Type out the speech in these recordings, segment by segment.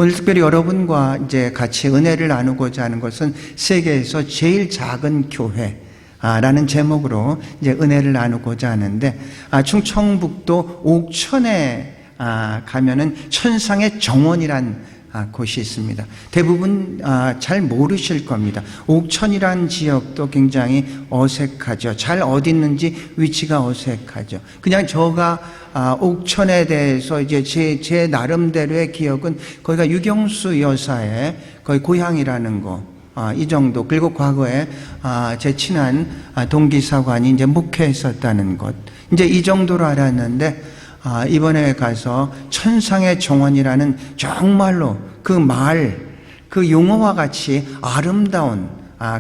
오늘 특별히 여러분과 이제 같이 은혜를 나누고자 하는 것은 세계에서 제일 작은 교회라는 제목으로 이제 은혜를 나누고자 하는데, 충청북도 옥천에 가면은 천상의 정원이란 곳이 있습니다. 대부분 잘 모르실 겁니다. 옥천이란 지역도 굉장히 어색하죠. 잘 어디 있는지 위치가 어색하죠. 그냥 저가 옥천에 대해서 이제 제 나름대로의 기억은 거기가 유경수 여사의 거의 고향이라는 거, 이 정도. 그리고 과거에 제 친한 동기사관이 이제 목회했었다는 것, 이제 이 정도로 알았는데, 이번에 가서 천상의 정원이라는 정말로 그 용어와 같이 아름다운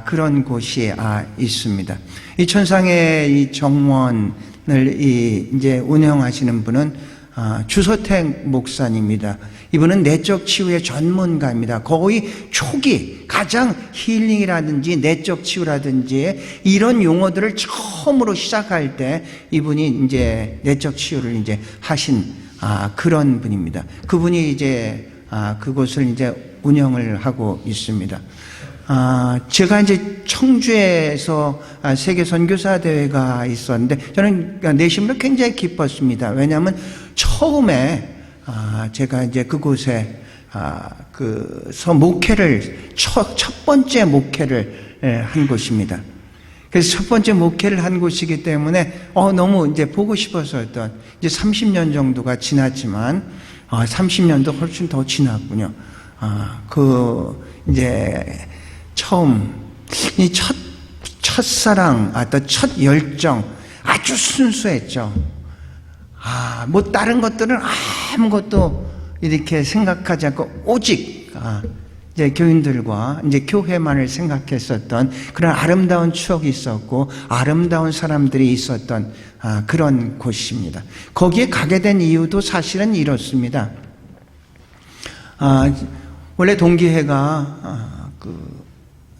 그런 곳이 있습니다. 이 천상의 이 정원을 이제 운영하시는 분은 주서택 목사님입니다. 이분은 내적 치유의 전문가입니다. 거의 초기 가장 힐링이라든지 내적 치유라든지 이런 용어들을 처음으로 시작할 때 이분이 이제 내적 치유를 이제 하신 그런 분입니다. 그분이 이제 그곳을 이제 운영을 하고 있습니다. 제가 이제 청주에서 세계 선교사 대회가 있었는데 저는 내심으로 굉장히 기뻤습니다. 왜냐하면 처음에 제가 이제 그곳에 목회를 첫 번째 목회를 한 곳입니다. 그래서 첫 번째 목회를 한 곳이기 때문에 너무 이제 보고 싶었었던, 이제 30년 정도가 지났지만 30년도 훨씬 더 지났군요. 이제 처음 이 첫사랑, 또 첫 열정 아주 순수했죠. 뭐 다른 것들은 아무것도 이렇게 생각하지 않고 오직 이제 교인들과 이제 교회만을 생각했었던 그런 아름다운 추억이 있었고 아름다운 사람들이 있었던 그런 곳입니다. 거기에 가게 된 이유도 사실은 이렇습니다. 원래 동기회가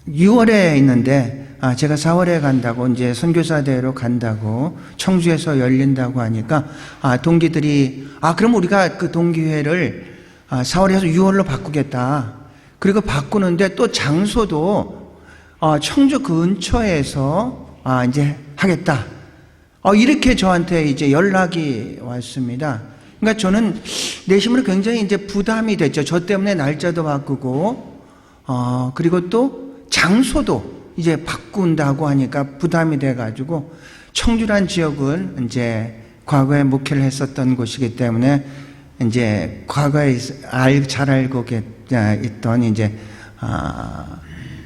6월에 있는데 제가 4월에 간다고, 이제 선교사 대회로 간다고 청주에서 열린다고 하니까 동기들이 그럼 우리가 그 동기회를 4월에서 6월로 바꾸겠다. 그리고 바꾸는데 또 장소도 청주 근처에서 이제 하겠다. 이렇게 저한테 이제 연락이 왔습니다. 그러니까 저는 내심으로 굉장히 이제 부담이 됐죠. 저 때문에 날짜도 바꾸고 그리고 또 장소도 이제 바꾼다고 하니까 부담이 돼가지고, 청주란 지역은 이제 과거에 목회를 했었던 곳이기 때문에 이제 과거에 잘 알고 있던 이제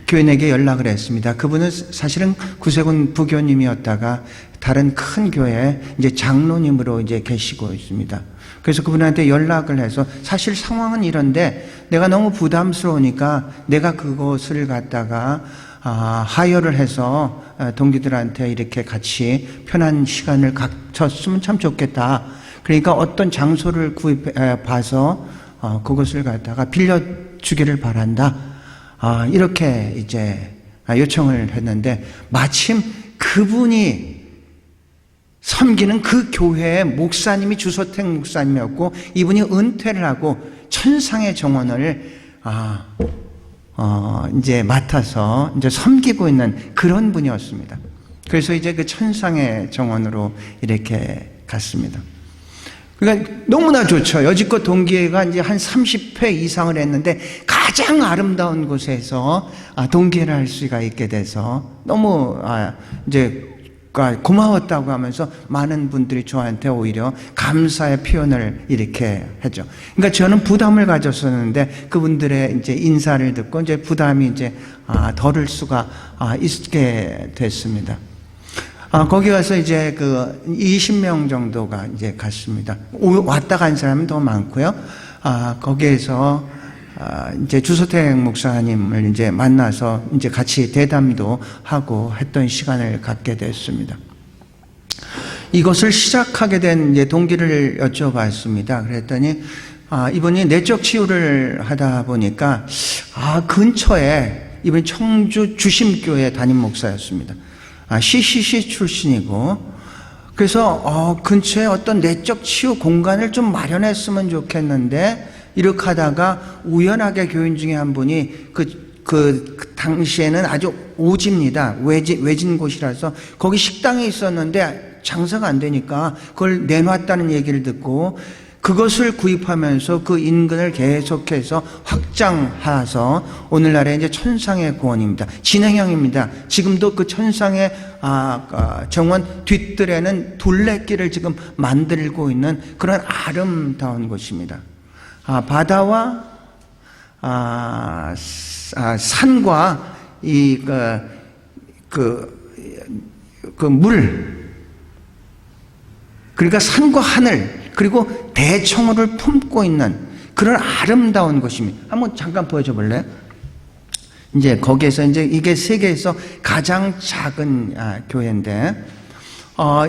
교인에게 연락을 했습니다. 그분은 사실은 구세군 부교님이었다가 다른 큰 교회에 이제 장로님으로 이제 계시고 있습니다. 그래서 그분한테 연락을 해서, 사실 상황은 이런데 내가 너무 부담스러우니까 내가 그것을 갖다가 하여를 해서 동기들한테 이렇게 같이 편한 시간을 갖췄으면 참 좋겠다. 그러니까 어떤 장소를 봐서 그것을 갖다가 빌려주기를 바란다. 이렇게 이제 요청을 했는데, 마침 그분이 섬기는 그 교회의 목사님이 주서택 목사님이었고, 이분이 은퇴를 하고 천상의 정원을 이제 맡아서 이제 섬기고 있는 그런 분이었습니다. 그래서 이제 그 천상의 정원으로 이렇게 갔습니다. 그러니까 너무나 좋죠. 여지껏 동기회가 이제 한 30회 이상을 했는데 가장 아름다운 곳에서 동기회를 할 수가 있게 돼서 너무 이제 고마웠다고 하면서 많은 분들이 저한테 오히려 감사의 표현을 이렇게 했죠. 그러니까 저는 부담을 가졌었는데 그분들의 이제 인사를 듣고 이제 부담이 이제 덜을 수가 있게 됐습니다. 거기 가서 이제 20명 정도가 이제 갔습니다. 왔다 간 사람은 더 많고요. 거기에서 이제 주서택 목사님을 이제 만나서 이제 같이 대담도 하고 했던 시간을 갖게 됐습니다. 이것을 시작하게 된 이제 동기를 여쭤봤습니다. 그랬더니 이분이 내적 치유를 하다 보니까 근처에, 이분이 청주 주심교회 담임 목사였습니다. CCC 출신이고, 그래서 근처에 어떤 내적 치유 공간을 좀 마련했으면 좋겠는데 이렇게 하다가 우연하게 교인 중에 한 분이 그 당시에는 아주 오지입니다. 외진 곳이라서 거기 식당에 있었는데 장사가 안 되니까 그걸 내놨다는 얘기를 듣고 그것을 구입하면서 그 인근을 계속해서 확장해서 오늘날의 이제 천상의 구원입니다. 진행형입니다. 지금도 그 천상의 정원 뒷뜰에는 둘레길을 지금 만들고 있는 그런 아름다운 곳입니다. 바다와 산과 물, 그러니까 산과 하늘, 그리고 대청호를 품고 있는 그런 아름다운 곳입니다. 한번 잠깐 보여줘 볼래요? 이제 거기에서 이제 이게 세계에서 가장 작은 교회인데,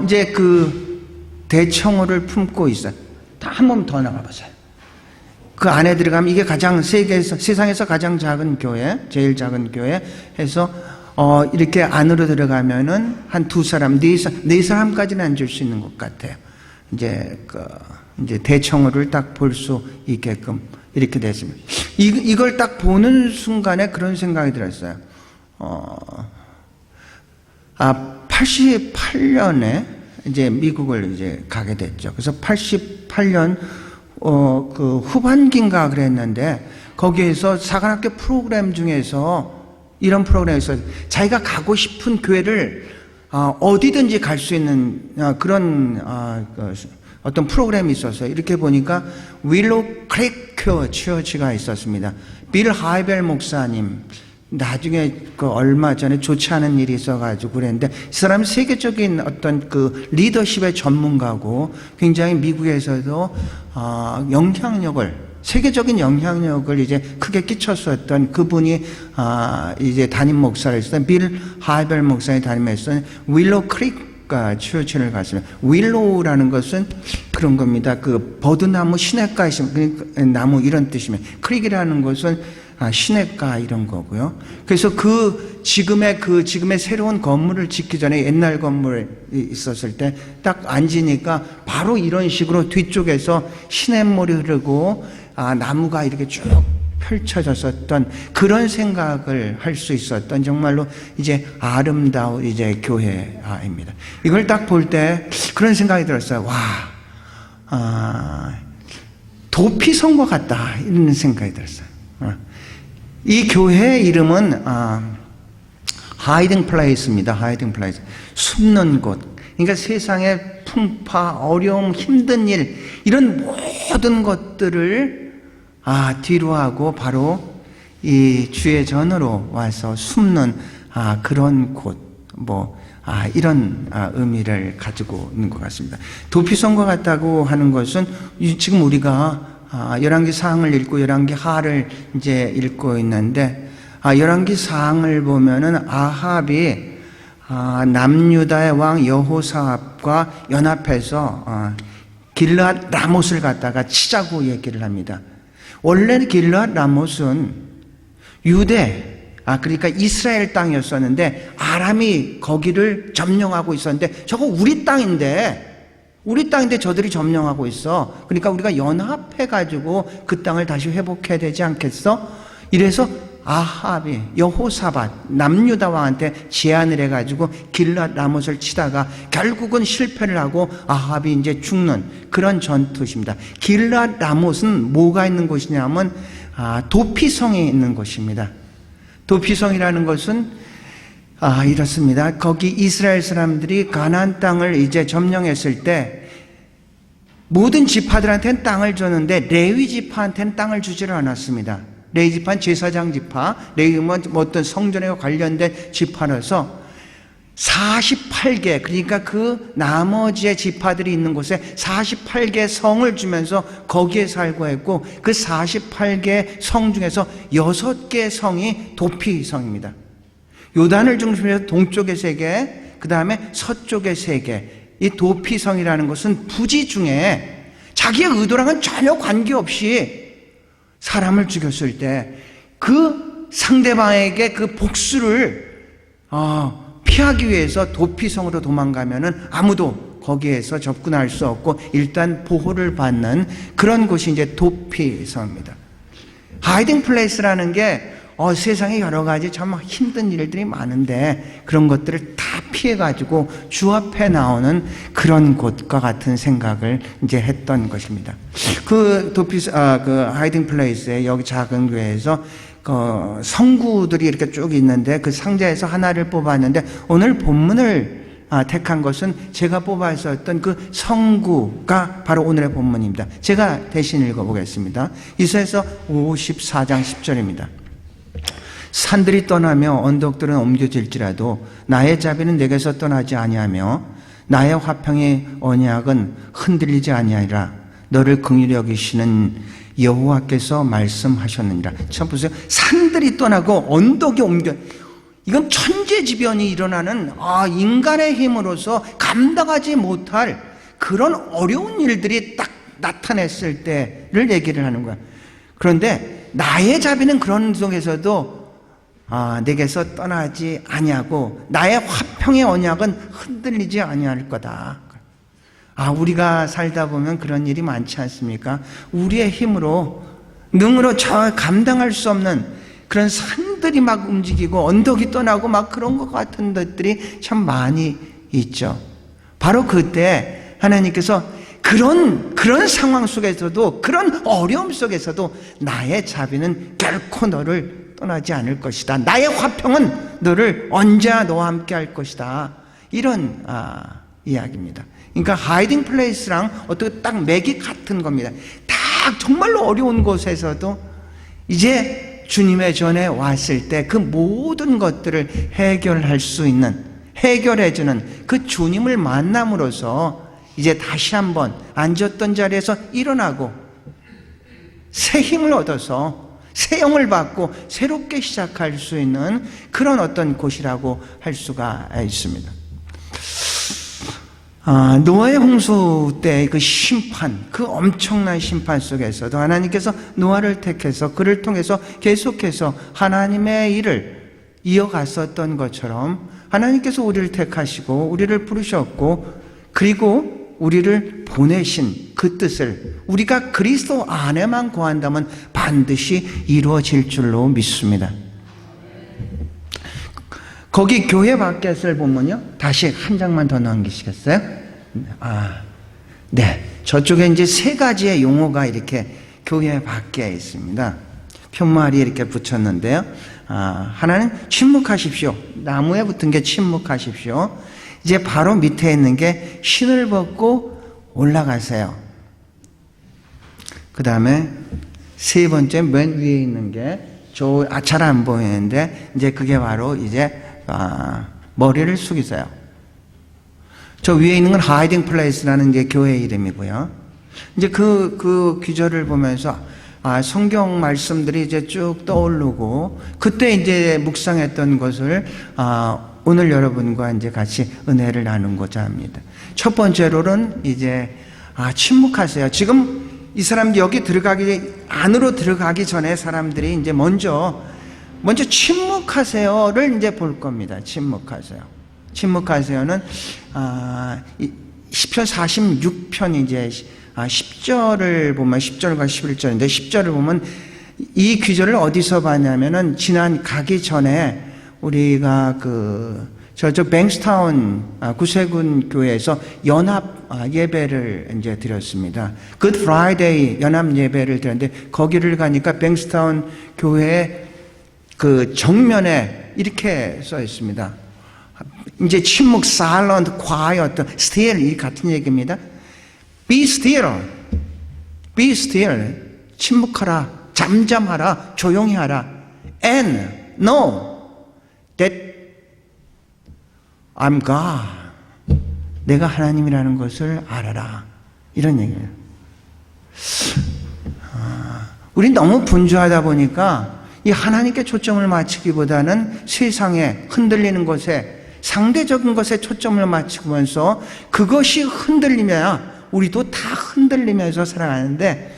이제 그 대청호를 품고 있어요. 한 번 더 나가보세요. 그 안에 들어가면 이게 세상에서 가장 작은 교회, 제일 작은 교회 해서, 이렇게 안으로 들어가면은 한 두 사람, 네 사람까지는 앉을 수 있는 것 같아요. 이제 대청호를 딱 볼 수 있게끔 이렇게 됐습니다. 이걸 딱 보는 순간에 그런 생각이 들었어요. 88년에 이제 미국을 이제 가게 됐죠. 그래서 88년 그 후반기인가 그랬는데 거기에서 사관학교 프로그램 중에서 이런 프로그램에서 자기가 가고 싶은 교회를 어디든지 갈 수 있는 그런 어떤 프로그램이 있었어요. 이렇게 보니까 윌로우 크리크 처치가 있었습니다. 빌 하이벨 목사님, 나중에 그 얼마 전에 좋지 않은 일이 있어가지고 그랬는데 이 사람은 세계적인 어떤 그 리더십의 전문가고 굉장히 미국에서도 세계적인 영향력을 이제 크게 끼쳤었던 그분이 이제 담임 목사를 했던 빌 하이벨 목사의 담임했던 윌로우 크릭 처치를 갔습니다. 윌로우라는 것은 그런 겁니다. 그 버드나무 시냇가에 있으면 나무 이런 뜻이면 크릭이라는 것은 시냇가 이런 거고요. 그래서 지금의 새로운 건물을 짓기 전에 옛날 건물에 있었을 때 딱 앉으니까 바로 이런 식으로 뒤쪽에서 시냇물이 흐르고 나무가 이렇게 쭉 펼쳐졌었던 그런 생각을 할 수 있었던 정말로 이제 아름다운 이제 교회입니다. 이걸 딱 볼 때 그런 생각이 들었어요. 도피성과 같다 이런 생각이 들었어요. 이 교회 이름은 하이딩 플레이스입니다. 하이딩 플레이스, 숨는 곳. 그러니까 세상의 풍파, 어려움, 힘든 일 이런 모든 것들을 뒤로 하고 바로 이 주의 전으로 와서 숨는 그런 곳, 이런 의미를 가지고 있는 것 같습니다. 도피성과 같다고 하는 것은 지금 우리가 열왕기 사항을 읽고 열왕기 하를 이제 읽고 있는데 열왕기 사항을 보면은 아합이 남유다의 왕 여호사압과 연합해서 길르앗 라못을 갖다가 치자고 얘기를 합니다. 원래는 길르앗 라못은 그러니까 이스라엘 땅이었었는데 아람이 거기를 점령하고 있었는데 저거 우리 땅인데 저들이 점령하고 있어. 그러니까 우리가 연합해가지고 그 땅을 다시 회복해야 되지 않겠어? 이래서 아합이 여호사밧 남유다 왕한테 제안을 해가지고 길르앗 라못을 치다가 결국은 실패를 하고 아합이 이제 죽는 그런 전투입니다. 길르앗 라못은 뭐가 있는 곳이냐면 도피성에 있는 곳입니다. 도피성이라는 것은 이렇습니다. 거기 이스라엘 사람들이 가나안 땅을 이제 점령했을 때 모든 지파들한테는 땅을 줬는데 레위 지파한테는 땅을 주지를 않았습니다. 레위 지파는 제사장 지파, 레위는 어떤 성전에 관련된 지파라서 48개, 그러니까 그 나머지의 지파들이 있는 곳에 48개 성을 주면서 거기에 살고 했고 그 48개 성 중에서 6개 성이 도피성입니다. 요단을 중심으로 동쪽에 3개, 그 다음에 서쪽에 3개. 이 도피성이라는 것은 부지 중에 자기의 의도랑은 전혀 관계없이 사람을 죽였을 때 그 상대방에게 그 복수를 피하기 위해서 도피성으로 도망가면은 아무도 거기에서 접근할 수 없고 일단 보호를 받는 그런 곳이 이제 도피성입니다. 하이딩 플레이스라는 게 세상에 여러 가지 참 힘든 일들이 많은데 그런 것들을 다 피해가지고 주 앞에 나오는 그런 곳과 같은 생각을 이제 했던 것입니다. 그 하이딩 플레이스에 여기 작은 교회에서 성구들이 이렇게 쭉 있는데 그 상자에서 하나를 뽑았는데 오늘 본문을 택한 것은 제가 뽑아서였던 그 성구가 바로 오늘의 본문입니다. 제가 대신 읽어보겠습니다. 이사야서 54장 10절입니다. 산들이 떠나며 언덕들은 옮겨질지라도 나의 자비는 내게서 떠나지 아니하며 나의 화평의 언약은 흔들리지 아니하리라. 너를 긍휼히 여기시는 여호와께서 말씀하셨느니라. 참 보세요. 산들이 떠나고 언덕이 옮겨, 이건 천재지변이 일어나는 인간의 힘으로서 감당하지 못할 그런 어려운 일들이 딱 나타냈을 때를 얘기를 하는 거야. 그런데 나의 자비는 그런 속에서도 내게서 떠나지 아니하고 나의 화평의 언약은 흔들리지 아니할 거다. 우리가 살다 보면 그런 일이 많지 않습니까? 우리의 힘으로 능으로 감당할 수 없는 그런 산들이 막 움직이고 언덕이 떠나고 막 그런 것 같은 것들이 참 많이 있죠. 바로 그때 하나님께서 그런 상황 속에서도, 그런 어려움 속에서도 나의 자비는 결코 너를 떠나지 않을 것이다. 나의 화평은 너를 언제나 너와 함께 할 것이다. 이런 이야기입니다. 그러니까 하이딩 플레이스랑 어떻게 딱 맥이 같은 겁니다. 딱 정말로 어려운 곳에서도 이제 주님의 전에 왔을 때 그 모든 것들을 해결할 수 있는, 해결해주는 그 주님을 만남으로써 이제 다시 한번 앉았던 자리에서 일어나고 새 힘을 얻어서 새 영을 받고 새롭게 시작할 수 있는 그런 어떤 곳이라고 할 수가 있습니다. 노아의 홍수 때 그 심판, 그 엄청난 심판 속에서도 하나님께서 노아를 택해서 그를 통해서 계속해서 하나님의 일을 이어갔었던 것처럼 하나님께서 우리를 택하시고 우리를 부르셨고 그리고 우리를 보내신 그 뜻을 우리가 그리스도 안에만 거한다면 반드시 이루어질 줄로 믿습니다. 거기 교회 밖에를 보면요, 다시 한 장만 더 넘기시겠어요? 네, 저쪽에 이제 세 가지의 용어가 이렇게 교회 밖에 있습니다. 편말이 이렇게 붙였는데요. 하나는 침묵하십시오. 나무에 붙은 게 침묵하십시오. 이제 바로 밑에 있는 게 신을 벗고 올라가세요. 그 다음에 세 번째 맨 위에 있는 게 잘 안 보이는데 이제 그게 바로 이제 머리를 숙이세요. 저 위에 있는 건 하이딩 플레이스라는 이제 교회 이름이고요. 이제 그 귀절을 보면서 성경 말씀들이 이제 쭉 떠오르고 그때 이제 묵상했던 것을 오늘 여러분과 이제 같이 은혜를 나누고자 합니다. 첫 번째로는 이제 침묵하세요. 지금 이 사람들이 여기 안으로 들어가기 전에 사람들이 이제 먼저 침묵하세요를 이제 볼 겁니다. 침묵하세요는 시편 46편 이제 10절을 보면 10절과 11절인데 10절을 보면 이 귀절을 어디서 봤냐면은 가기 전에 우리가 저쪽 뱅스타운 구세군 교회에서 연합 예배를 이제 드렸습니다. 굿 프라이데이 연합 예배를 드렸는데 거기를 가니까 뱅스타운 교회 그 정면에 이렇게 써 있습니다. 이제 침묵, silent, quiet, still 이 같은 얘기입니다. Be still, be still. 침묵하라, 잠잠하라, 조용히 하라. And know that I'm God. 내가 하나님이라는 것을 알아라. 이런 얘기예요. 우리 너무 분주하다 보니까 이 하나님께 초점을 맞추기보다는 세상에 흔들리는 것에 상대적인 것에 초점을 맞추면서 그것이 흔들리면 우리도 다 흔들리면서 살아가는데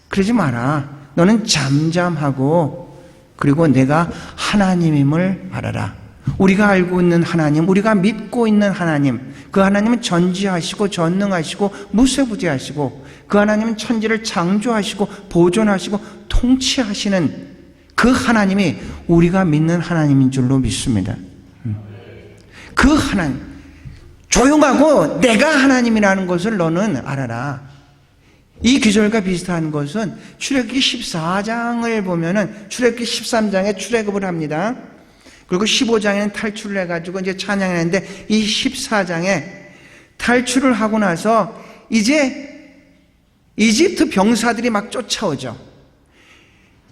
그러지 마라. 너는 잠잠하고 그리고 내가 하나님임을 알아라. 우리가 알고 있는 하나님, 우리가 믿고 있는 하나님, 그 하나님은 전지하시고 전능하시고 무쇠부재하시고 그 하나님은 천지를 창조하시고 보존하시고 통치하시는 그 하나님이 우리가 믿는 하나님인 줄로 믿습니다. 그 하나님, 조용하고 내가 하나님이라는 것을 너는 알아라. 이 구절과 비슷한 것은 출애굽기 14장을 보면은 출애굽기 13장에 출애굽을 합니다. 그리고 15장에는 탈출을 해가지고 이제 찬양을 했는데 이 14장에 탈출을 하고 나서 이제 이집트 병사들이 막 쫓아오죠.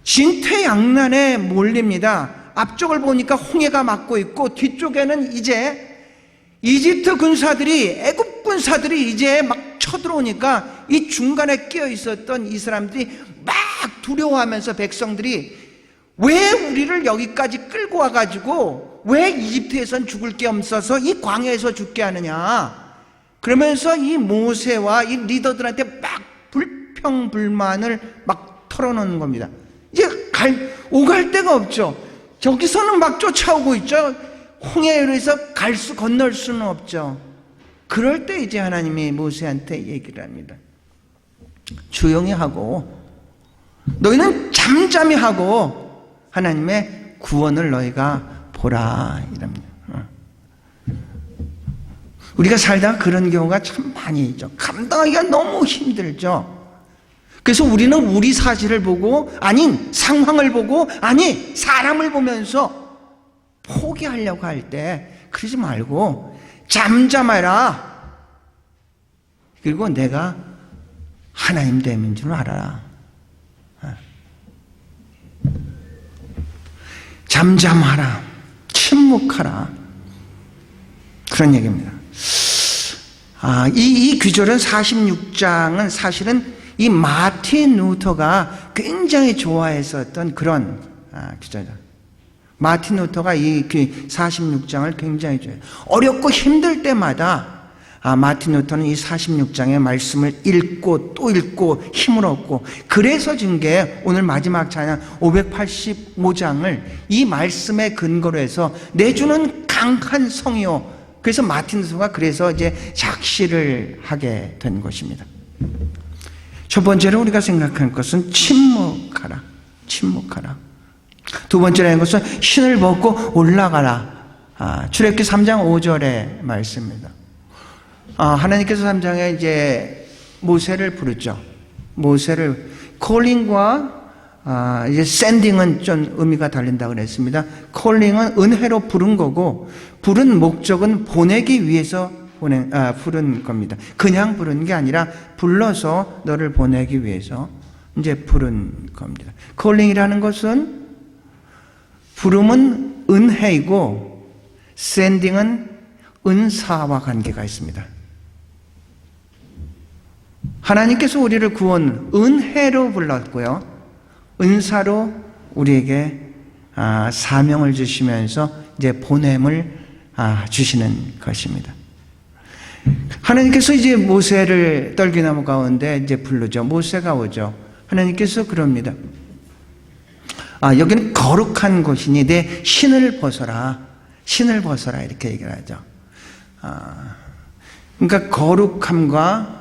진퇴양난에 몰립니다. 앞쪽을 보니까 홍해가 막고 있고 뒤쪽에는 이제 이집트 군사들이, 애굽 군사들이 이제 막 쳐들어오니까 이 중간에 끼어 있었던 이 사람들이 막 두려워하면서 백성들이 왜 우리를 여기까지 끌고 와가지고 왜 이집트에선 죽을 게 없어서 이 광야에서 죽게 하느냐, 그러면서 이 모세와 이 리더들한테 막 불평불만을 막 털어놓는 겁니다. 이제 오갈 데가 없죠. 저기서는 막 쫓아오고 있죠. 홍해로 해서 건널 수는 없죠. 그럴 때 이제 하나님이 모세한테 얘기를 합니다. 조용히 하고 너희는 잠잠히 하고 하나님의 구원을 너희가 보라, 이랍니다. 우리가 살다가 그런 경우가 참 많이 있죠. 감당하기가 너무 힘들죠. 그래서 우리는 우리 사실을 보고, 아닌 상황을 보고, 아니 사람을 보면서 포기하려고 할 때 그러지 말고 잠잠해라. 그리고 내가 하나님 됨인 줄 알아라. 잠잠하라, 침묵하라, 그런 얘기입니다. 이 규절은 46장은 사실은 이 마틴 루터가 굉장히 좋아했었던 그런 규절이다. 마틴 루터가 이 46장을 굉장히 좋아해요. 어렵고 힘들 때마다 마틴 루터는 이 46장의 말씀을 읽고 또 읽고 힘을 얻고, 그래서 준 게 오늘 마지막 찬양 585장을 이 말씀에 근거로 해서 내주는 강한 성이요. 그래서 마틴 루터가 그래서 이제 작시를 하게 된 것입니다. 첫 번째로 우리가 생각할 것은 침묵하라. 침묵하라. 두 번째라는 것은 신을 벗고 올라가라. 출애굽기 3장 5절의 말씀입니다. 하나님께서 3장에 이제 모세를 부르죠. 모세를 콜링과 이제 샌딩은 좀 의미가 다른다고 그랬습니다. 콜링은 은혜로 부른 거고, 부른 목적은 보내기 위해서 부른 겁니다. 그냥 부른 게 아니라 불러서 너를 보내기 위해서 이제 부른 겁니다. 콜링이라는 것은, 부름은 은혜이고 샌딩은 은사와 관계가 있습니다. 하나님께서 우리를 은혜로 불렀고요, 은사로 우리에게 사명을 주시면서 이제 보냄을 주시는 것입니다. 하나님께서 이제 모세를 떨기나무 가운데 이제 부르죠. 모세가 오죠. 하나님께서 그럽니다. 여기는 거룩한 곳이니 내 신을 벗어라. 신을 벗어라. 이렇게 얘기를 하죠. 그러니까 거룩함과,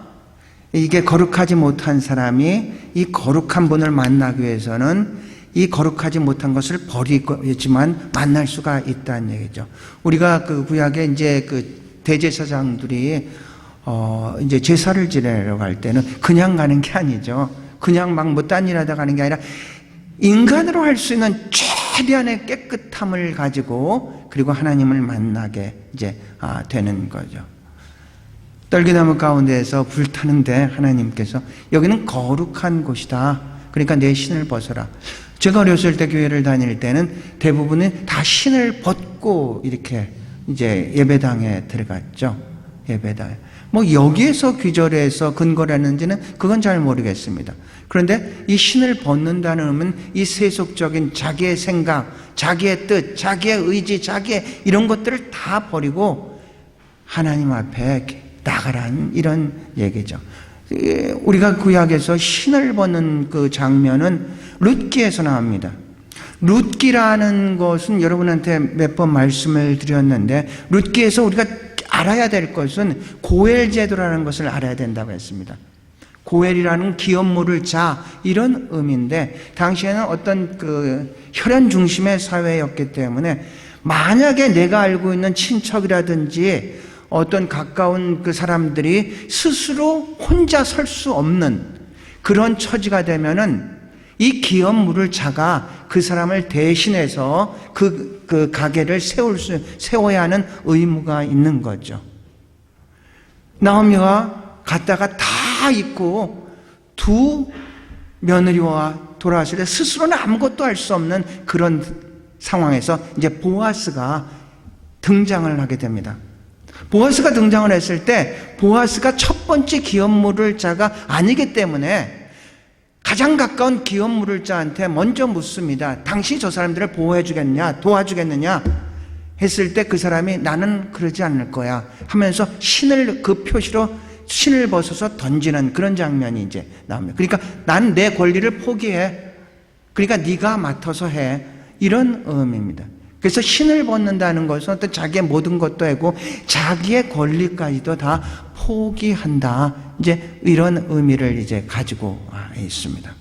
이게 거룩하지 못한 사람이 이 거룩한 분을 만나기 위해서는 이 거룩하지 못한 것을 버리지만 만날 수가 있다는 얘기죠. 우리가 그 구약에 이제 그 대제사장들이 이제 제사를 지내러 갈 때는 그냥 가는 게 아니죠. 그냥 막 뭐 딴 일 하다 가는 게 아니라 인간으로 할 수 있는 최대한의 깨끗함을 가지고, 그리고 하나님을 만나게 이제 되는 거죠. 떨기나무 가운데에서 불타는데 하나님께서 여기는 거룩한 곳이다. 그러니까 내 신을 벗어라. 제가 어렸을 때 교회를 다닐 때는 대부분은 다 신을 벗고 이렇게 이제 예배당에 들어갔죠. 예배당에. 뭐 여기에서 귀절해서 근거를 했는지는 그건 잘 모르겠습니다. 그런데 이 신을 벗는다는 의미는 이 세속적인 자기의 생각, 자기의 뜻, 자기의 의지, 자기의 이런 것들을 다 버리고 하나님 앞에 나가라는 이런 얘기죠. 우리가 구약에서 신을 벗는 그 장면은 룻기에서 나옵니다. 룻기라는 것은 여러분한테 몇 번 말씀을 드렸는데, 룻기에서 우리가 알아야 될 것은 고엘 제도라는 것을 알아야 된다고 했습니다. 고엘이라는 기업물을 자, 이런 의미인데, 당시에는 어떤 혈연 중심의 사회였기 때문에 만약에 내가 알고 있는 친척이라든지 어떤 가까운 그 사람들이 스스로 혼자 설 수 없는 그런 처지가 되면은 이 기업물을 자가 그 사람을 대신해서 그 가게를 세워야 하는 의무가 있는 거죠. 나오미가 갔다가 다 잊고 두 며느리와 돌아왔을 때 스스로는 아무것도 할 수 없는 그런 상황에서 이제 보아스가 등장을 하게 됩니다. 보아스가 등장을 했을 때 보아스가 첫 번째 기업물을 자가 아니기 때문에 가장 가까운 기업물을 자한테 먼저 묻습니다. 당신이 저 사람들을 보호해 주겠냐, 도와주겠느냐 했을 때 그 사람이 나는 그러지 않을 거야 하면서 신을 그 표시로 신을 벗어서 던지는 그런 장면이 이제 나옵니다. 그러니까 난 내 권리를 포기해. 그러니까 네가 맡아서 해. 이런 의미입니다. 그래서 신을 벗는다는 것은 어떤 자기의 모든 것도 하고 자기의 권리까지도 다 포기한다. 이제 이런 의미를 이제 가지고 있습니다.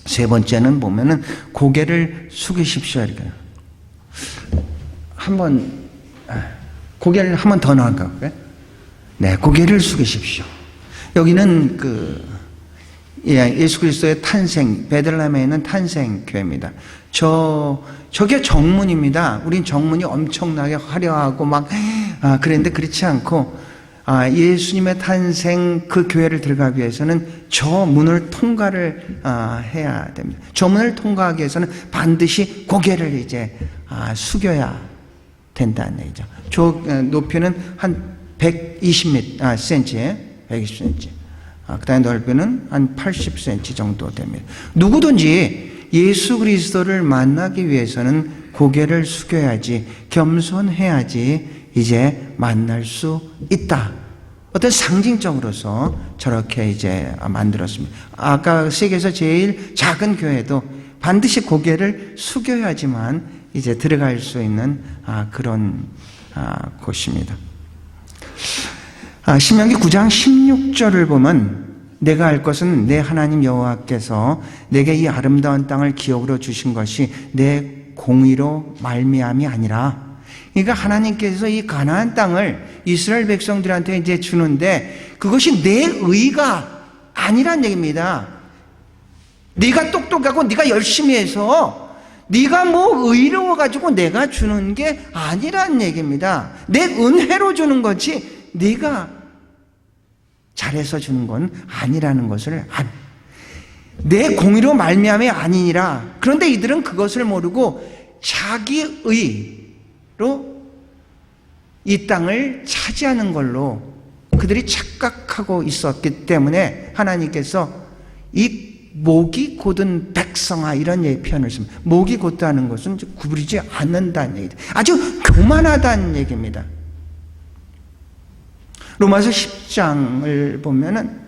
세 번째는 보면은 고개를 숙이십시오. 이렇게. 고개를 한 번 더 나갈까요? 네, 고개를 숙이십시오. 여기는 예수 그리스도의 탄생, 베들레헴에 있는 탄생교회입니다. 저게 정문입니다. 우린 정문이 엄청나게 화려하고 그랬는데 그렇지 않고, 예수님의 탄생 그 교회를 들어가기 위해서는 저 문을 통과를 해야 됩니다. 저 문을 통과하기 위해서는 반드시 고개를 이제 숙여야 된다는 얘기죠. 저 높이는 한 120cm, 120cm. 그 다음에 넓이는 한 80cm 정도 됩니다. 누구든지 예수 그리스도를 만나기 위해서는 고개를 숙여야지, 겸손해야지 이제 만날 수 있다. 어떤 상징적으로서 저렇게 이제 만들었습니다. 아까 세계에서 제일 작은 교회도 반드시 고개를 숙여야지만 이제 들어갈 수 있는 그런 곳입니다. 신명기 9장 16절을 보면 내가 알 것은 내 하나님 여호와께서 내게 이 아름다운 땅을 기업으로 주신 것이 내 공의로 말미암이 아니라, 그러니까 하나님께서 이 가나안 땅을 이스라엘 백성들한테 이제 주는데 그것이 내 의가 아니란 얘기입니다. 네가 똑똑하고 네가 열심히 해서 네가 의로워가지고 내가 주는 게 아니란 얘기입니다. 내 은혜로 주는 거지 네가 잘해서 주는 건 아니라는 것을 내 공의로 말미암이 아니니라. 그런데 이들은 그것을 모르고 자기 의로 이 땅을 차지하는 걸로 그들이 착각하고 있었기 때문에 하나님께서 이 목이 곧은 백성아, 이런 표현을 씁니다. 목이 곧다는 것은 구부리지 않는다는 얘기다. 아주 교만하다는 얘기입니다. 로마서 10장을 보면은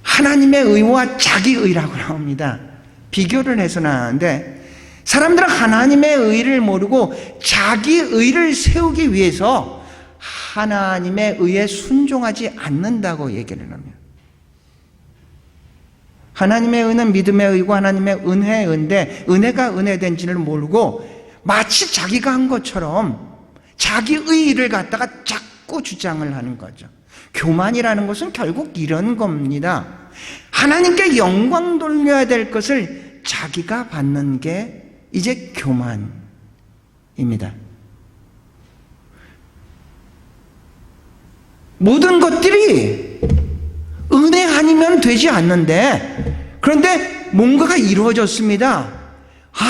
하나님의 의와 자기 의라고 나옵니다. 비교를 해서 나오는데 사람들은 하나님의 의를 모르고 자기 의를 세우기 위해서 하나님의 의에 순종하지 않는다고 얘기를 합니다. 하나님의 의는 믿음의 의고 하나님의 은혜의 의인데 은혜가 은혜된지를 모르고 마치 자기가 한 것처럼 자기 의를 갖다가 자꾸 주장을 하는 거죠. 교만이라는 것은 결국 이런 겁니다. 하나님께 영광 돌려야 될 것을 자기가 받는 게 이제 교만입니다. 모든 것들이 은혜 아니면 되지 않는데, 그런데 뭔가가 이루어졌습니다.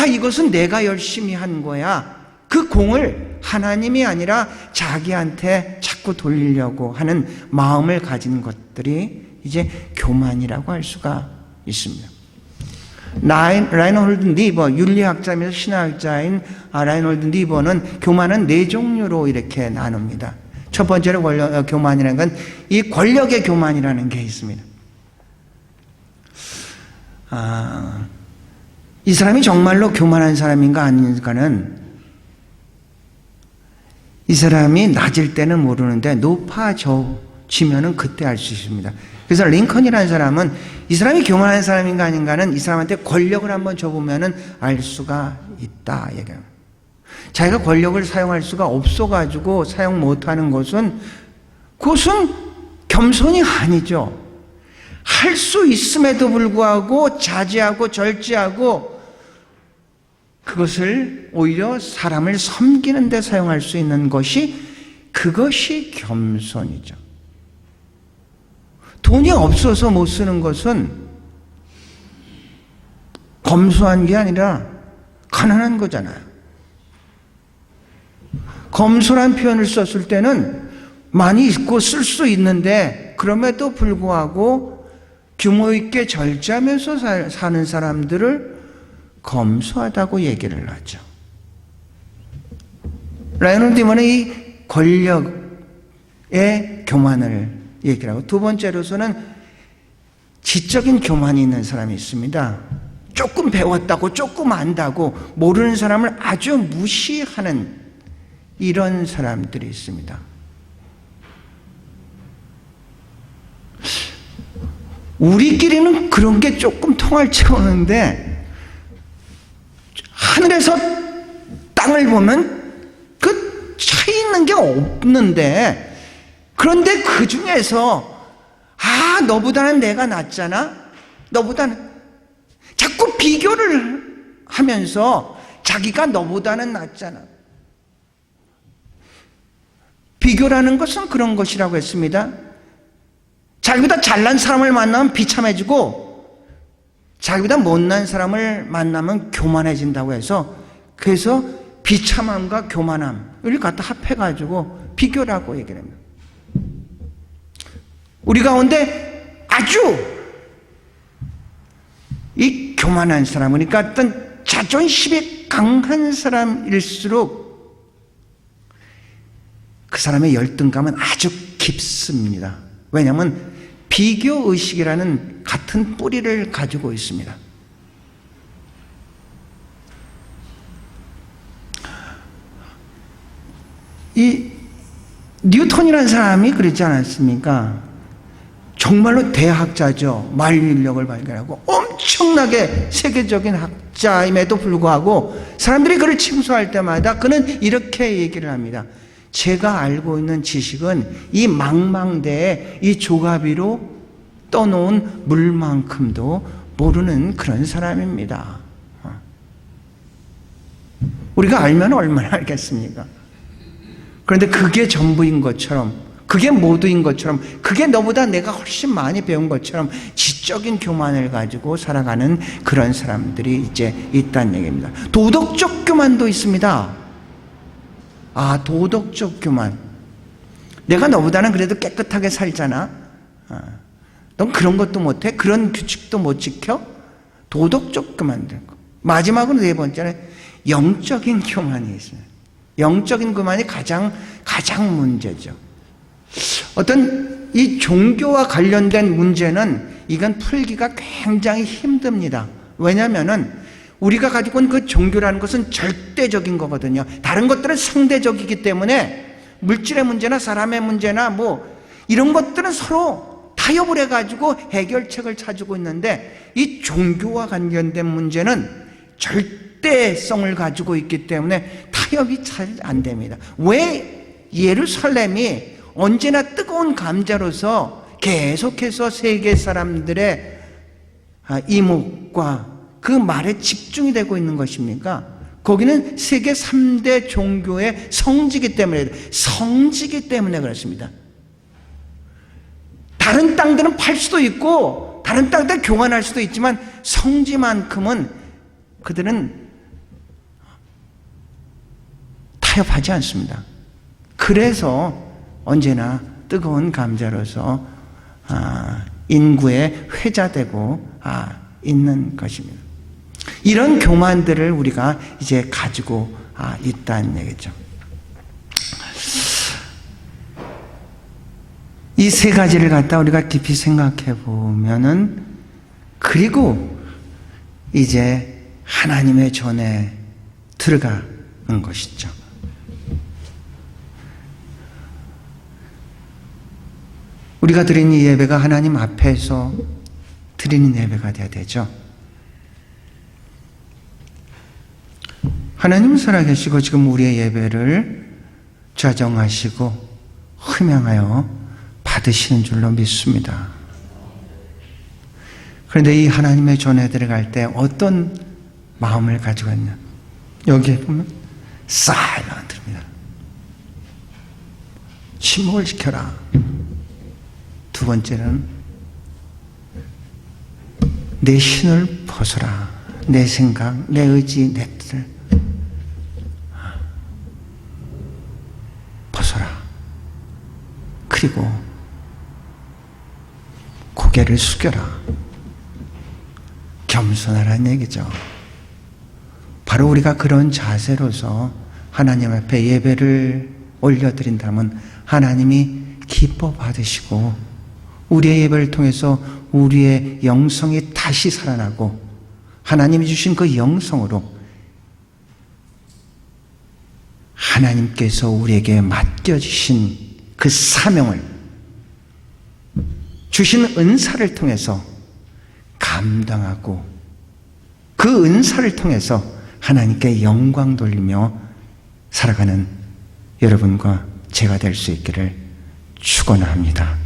이것은 내가 열심히 한 거야. 그 공을 하나님이 아니라 자기한테 자꾸 돌리려고 하는 마음을 가진 것들이 이제 교만이라고 할 수가 있습니다. 라인홀드 니버, 윤리학자이면서 신학자인 라인홀드 니버는 교만은 네 종류로 이렇게 나눕니다. 첫 번째로 교만이라는 건 이 권력의 교만이라는 게 있습니다. 이 사람이 정말로 교만한 사람인가 아닌가는 이 사람이 낮을 때는 모르는데 높아지면은 그때 알 수 있습니다. 그래서 링컨이라는 사람은 이 사람이 교만한 사람인가 아닌가는 이 사람한테 권력을 한번 줘보면은 알 수가 있다 얘기합니다. 자기가 권력을 사용할 수가 없어가지고 사용 못하는 것은 그것은 겸손이 아니죠. 할 수 있음에도 불구하고 자제하고 절제하고 그것을 오히려 사람을 섬기는 데 사용할 수 있는 것이 그것이 겸손이죠. 돈이 없어서 못 쓰는 것은 검소한 게 아니라 가난한 거잖아요. 검소란 표현을 썼을 때는 많이 있고 쓸 수 있는데 그럼에도 불구하고 규모 있게 절제하면서 사는 사람들을 검소하다고 얘기를 하죠. 라이놀드 디먼은 이 권력의 교만을 얘기를 하고, 두 번째로서는 지적인 교만이 있는 사람이 있습니다. 조금 배웠다고 조금 안다고 모르는 사람을 아주 무시하는 이런 사람들이 있습니다. 우리끼리는 그런 게 조금 통할지 모르는데 하늘에서 땅을 보면 그 차이 있는 게 없는데, 그런데 그 중에서 너보다는 내가 낫잖아, 너보다는, 자꾸 비교를 하면서 자기가 너보다는 낫잖아. 비교라는 것은 그런 것이라고 했습니다. 자기보다 잘난 사람을 만나면 비참해지고 자기보다 못난 사람을 만나면 교만해진다고 해서, 그래서 비참함과 교만함을 갖다 합해가지고 비교라고 얘기를 합니다. 우리 가운데 아주 이 교만한 사람, 그러니까 어떤 자존심이 강한 사람일수록 그 사람의 열등감은 아주 깊습니다. 왜냐하면 비교의식이라는 같은 뿌리를 가지고 있습니다. 이 뉴턴이라는 사람이 그랬지 않았습니까? 정말로 대학자죠. 만유인력을 발견하고 엄청나게 세계적인 학자임에도 불구하고 사람들이 그를 칭송할 때마다 그는 이렇게 얘기를 합니다. 제가 알고 있는 지식은 이 망망대에 이 조가비로 떠놓은 물만큼도 모르는 그런 사람입니다. 우리가 알면 얼마나 알겠습니까? 그런데 그게 전부인 것처럼, 그게 모두인 것처럼, 그게 너보다 내가 훨씬 많이 배운 것처럼 지적인 교만을 가지고 살아가는 그런 사람들이 이제 있다는 얘기입니다. 도덕적 교만도 있습니다. 도덕적 교만. 내가 너보다는 그래도 깨끗하게 살잖아. 넌 그런 것도 못해? 그런 규칙도 못 지켜? 도덕적 교만들. 마지막으로 네 번째는 영적인 교만이 있어요. 영적인 교만이 가장 문제죠. 어떤 이 종교와 관련된 문제는 이건 풀기가 굉장히 힘듭니다. 왜냐하면은 우리가 가지고 있는 그 종교라는 것은 절대적인 거거든요. 다른 것들은 상대적이기 때문에 물질의 문제나 사람의 문제나 이런 것들은 서로 타협을 해가지고 해결책을 찾고 있는데, 이 종교와 관련된 문제는 절대성을 가지고 있기 때문에 타협이 잘 안 됩니다. 왜 예루살렘이 언제나 뜨거운 감자로서 계속해서 세계 사람들의 이목과 그 말에 집중이 되고 있는 것입니까? 거기는 세계 3대 종교의 성지이기 때문에 그렇습니다. 다른 땅들은 팔 수도 있고 다른 땅들은 교만할 수도 있지만 성지만큼은 그들은 타협하지 않습니다. 그래서 언제나 뜨거운 감자로서 인구에 회자되고 있는 것입니다. 이런 교만들을 우리가 이제 가지고 있다는 얘기죠. 이 세 가지를 갖다 우리가 깊이 생각해 보면은, 그리고 이제 하나님의 전에 들어가는 것이죠. 우리가 드리는 이 예배가 하나님 앞에서 드리는 예배가 되어야 되죠. 하나님은 살아계시고 지금 우리의 예배를 좌정하시고 흠양하여 받으시는 줄로 믿습니다. 그런데 이 하나님의 전에 들어갈 때 어떤 마음을 가지고 있냐? 여기에 보면 사일런트입니다. 침묵을 지켜라. 두 번째는 내 신을 벗어라. 내 생각, 내 의지, 내 뜻을 벗어라. 그리고 고개를 숙여라. 겸손하라는 얘기죠. 바로 우리가 그런 자세로서 하나님 앞에 예배를 올려드린다면 하나님이 기뻐 받으시고 우리의 예배를 통해서 우리의 영성이 다시 살아나고 하나님이 주신 그 영성으로 하나님께서 우리에게 맡겨주신 그 사명을 주신 은사를 통해서 감당하고 그 은사를 통해서 하나님께 영광 돌리며 살아가는 여러분과 제가 될 수 있기를 축원합니다.